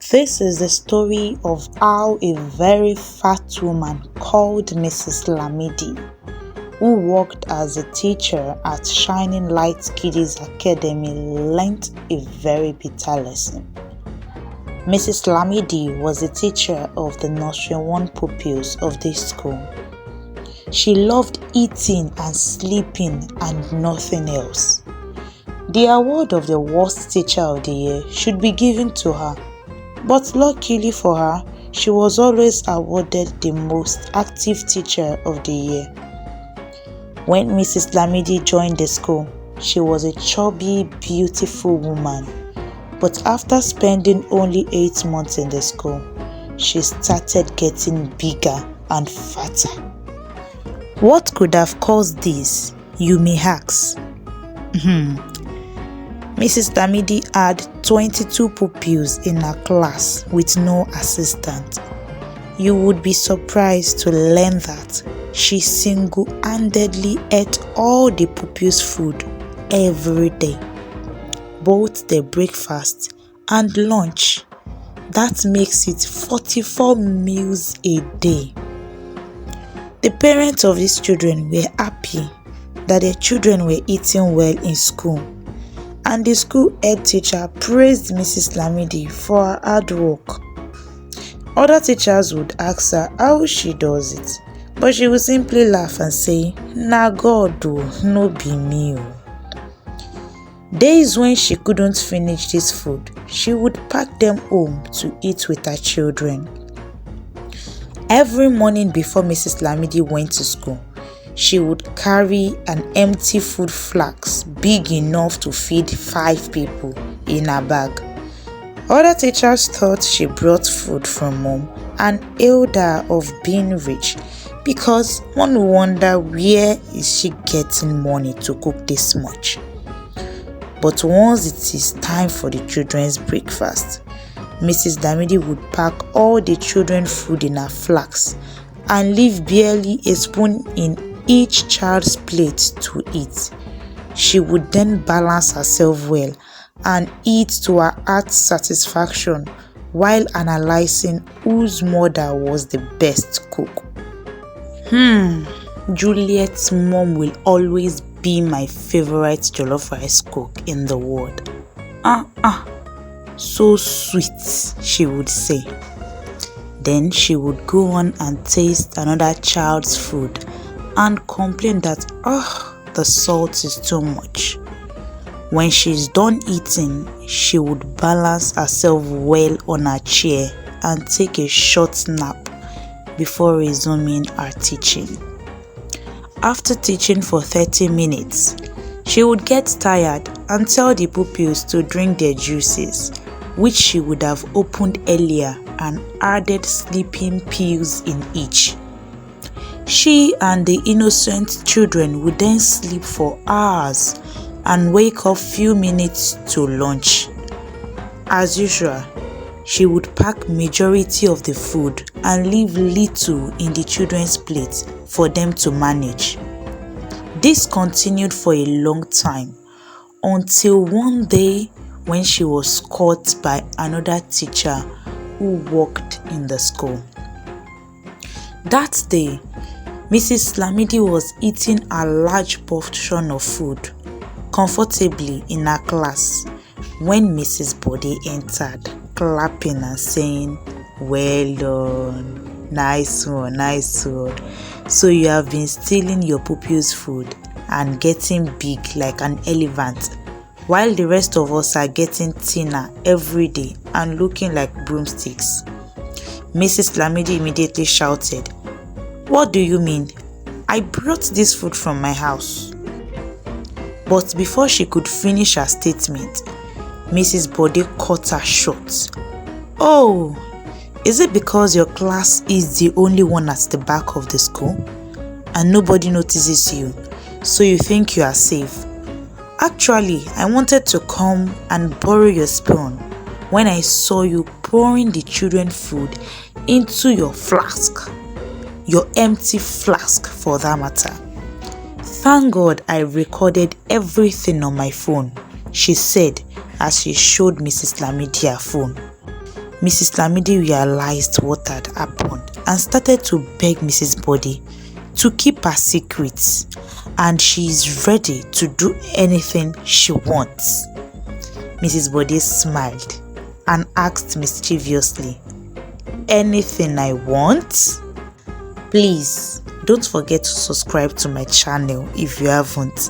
This is the story of how a very fat woman called Mrs Lamidi, who worked as a teacher at Shining Light Kiddies Academy, learnt a very bitter lesson. Mrs Lamidi was a teacher of the nursery 1 pupils of this school. She loved eating and sleeping and nothing else. The award of the worst teacher of the year should be given to her, but luckily for her, she was always awarded the most active teacher of the year. When Mrs Lamidi joined the school, she was a chubby, beautiful woman. But after spending only 8 months in the school, she started getting bigger and fatter. What could have caused this, you may ask? Mrs Lamidi had 22 pupils in her class with no assistant. You would be surprised to learn that she single-handedly ate all the pupils' food every day, both their breakfast and lunch. That makes it 44 meals a day. The parents of these children were happy that their children were eating well in school, and the school head teacher praised Mrs Lamidi for her hard work. Other teachers would ask her how she does it, but she would simply laugh and say, "Na God o, no be me o." Days when she couldn't finish this food, she would pack them home to eat with her children. Every morning before Mrs Lamidi went to school, she would carry an empty food flask big enough to feed 5 people in her bag. Other teachers thought she brought food from home and hailed her of being rich, because one would wonder, where is she getting money to cook this much? But once it is time for the children's breakfast, Mrs Lamidi would pack all the children's food in her flask and leave barely a spoon in each child's plate to eat. She would then balance herself well and eat to her heart's satisfaction while analyzing whose mother was the best cook. Juliet's mom will always be my favorite jollof rice cook in the world. So sweet, she would say. Then she would go on and taste another child's food and complain that the salt is too much. When she's done eating, she would balance herself well on her chair and take a short nap before resuming her teaching. After teaching for 30 minutes, she would get tired and tell the pupils to drink their juices, which she would have opened earlier and added sleeping pills in each. She and the innocent children would then sleep for hours and wake up few minutes to lunch. As usual, she would pack majority of the food and leave little in the children's plates for them to manage. This continued for a long time, until one day when she was caught by another teacher who worked in the school. That day, Mrs Lamidi was eating a large portion of food comfortably in her class when Mrs Bode entered, clapping and saying, "Well done, nice one, nice one. So you have been stealing your pupils' food and getting big like an elephant, while the rest of us are getting thinner every day and looking like broomsticks." Mrs Lamidi immediately shouted, "What do you mean? I brought this food from my house." But before she could finish her statement, Mrs Bode cut her short. "Oh, is it because your class is the only one at the back of the school and nobody notices you, so you think you are safe? Actually, I wanted to come and borrow your spoon when I saw you pouring the children's food into your flask. Your empty flask, for that matter. Thank God I recorded everything on my phone," she said as she showed Mrs Lamidi her phone. Mrs. Lamidi realized what had happened and started to beg Mrs. Bode to keep her secrets, and she is ready to do anything she wants. Mrs. Bode smiled and asked mischievously, "Anything I want?" Please don't forget to subscribe to my channel if you haven't.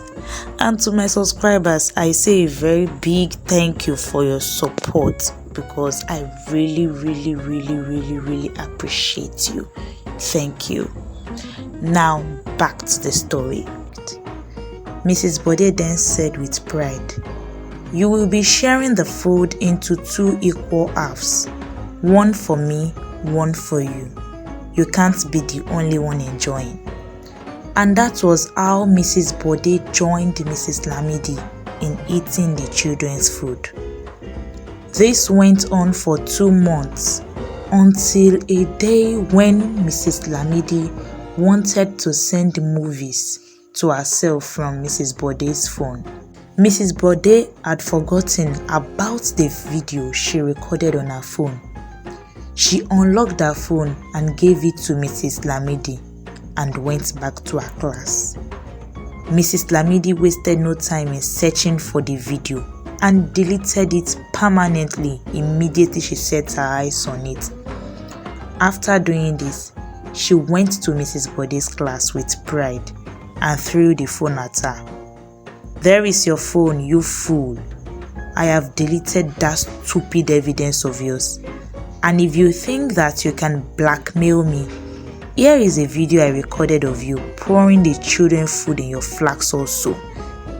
And to my subscribers, I say a very big thank you for your support, because I really appreciate you. Thank you. Now back to the story. Mrs. Bode then said with pride, "You will be sharing the food into 2 equal halves. One for me, one for you. You can't be the only one enjoying." And that was how Mrs. Bode joined Mrs. Lamidi in eating the children's food. This went on for 2 months, until a day when Mrs. Lamidi wanted to send movies to herself from Mrs. Bode's phone. Mrs. Bode had forgotten about the video she recorded on her phone. She unlocked her phone and gave it to Mrs. Lamidi and went back to her class. Mrs. Lamidi wasted no time in searching for the video and deleted it permanently immediately she set her eyes on it. After doing this, she went to Mrs. Bode's class with pride and threw the phone at her. "There is your phone, you fool. I have deleted that stupid evidence of yours. And if you think that you can blackmail me, here is a video I recorded of you pouring the children food in your flask also,"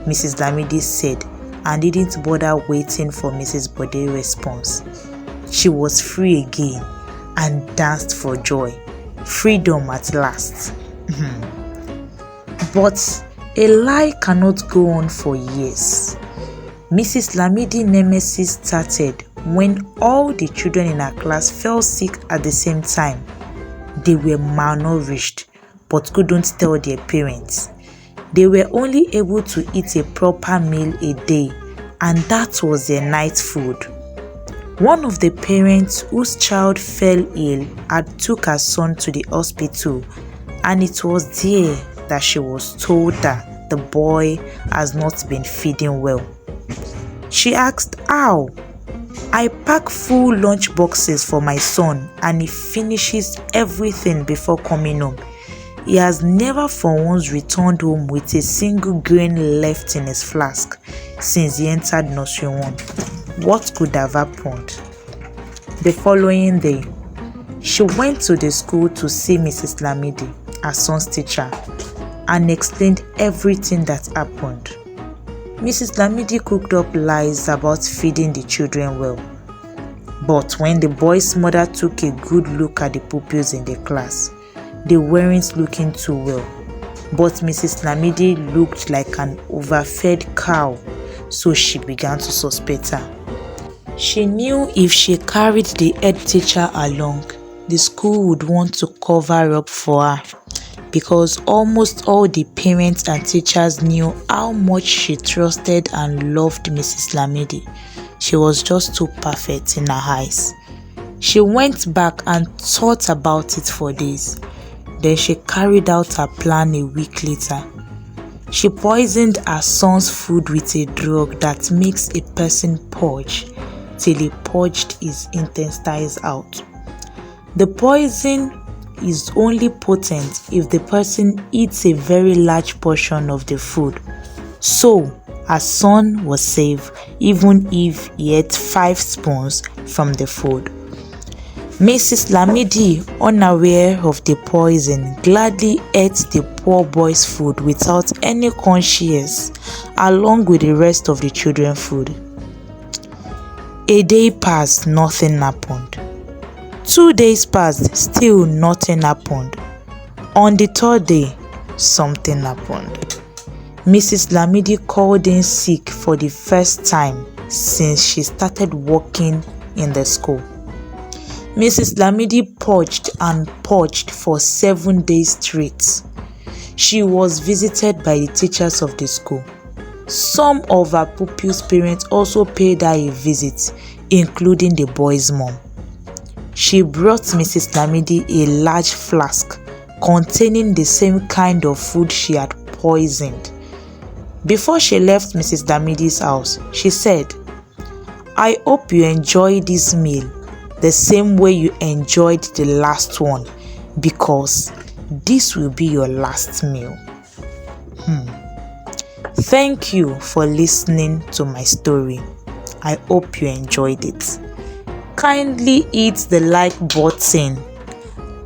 Mrs. Lamidi said, and didn't bother waiting for Mrs. Bode's response. She was free again and danced for joy. Freedom at last. But a lie cannot go on for years. Mrs. Lamidi's nemesis started when all the children in her class fell sick at the same time. They were malnourished but couldn't tell their parents. They were only able to eat a proper meal a day, and that was their night food. One of the parents whose child fell ill had took her son to the hospital, and it was there that she was told that the boy has not been feeding well. She asked how. "I pack full lunch boxes for my son and he finishes everything before coming home. He has never for once returned home with a single grain left in his flask since he entered nursery 1. What could have happened?" The following day, she went to the school to see Mrs. Lamidi, her son's teacher, and explained everything that happened. Mrs. Lamidi cooked up lies about feeding the children well. But when the boy's mother took a good look at the pupils in the class, they weren't looking too well. But Mrs. Lamidi looked like an overfed cow, so she began to suspect her. She knew if she carried the head teacher along, the school would want to cover up for her, because almost all the parents and teachers knew how much she trusted and loved Mrs. Lamidi. She was just too perfect in her eyes. She went back and thought about it for days. Then she carried out her plan a week later. She poisoned her son's food with a drug that makes a person purge till he purged his intestines out. The poison is only potent if the person eats a very large portion of the food. So, her son was safe even if he ate 5 spoons from the food. Mrs. Lamidi, unaware of the poison, gladly ate the poor boy's food without any conscience, along with the rest of the children's food. A day passed, nothing happened. 2 days passed, still nothing happened. On the 3rd day, something happened. Mrs. Lamidi called in sick for the first time since she started working in the school. Mrs. Lamidi purged and purged for 7 days straight. She was visited by the teachers of the school. Some of her pupils' parents also paid her a visit, including the boy's mom. she brought Mrs. Lamidi a large flask containing the same kind of food she had poisoned. Before she left Mrs. Lamidi's house, she said, "I hope you enjoy this meal the same way you enjoyed the last one, because this will be your last meal." Thank you for listening to my story. I hope you enjoyed it. Kindly hit the like button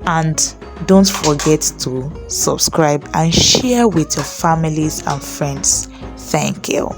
and don't forget to subscribe and share with your families and friends. Thank you.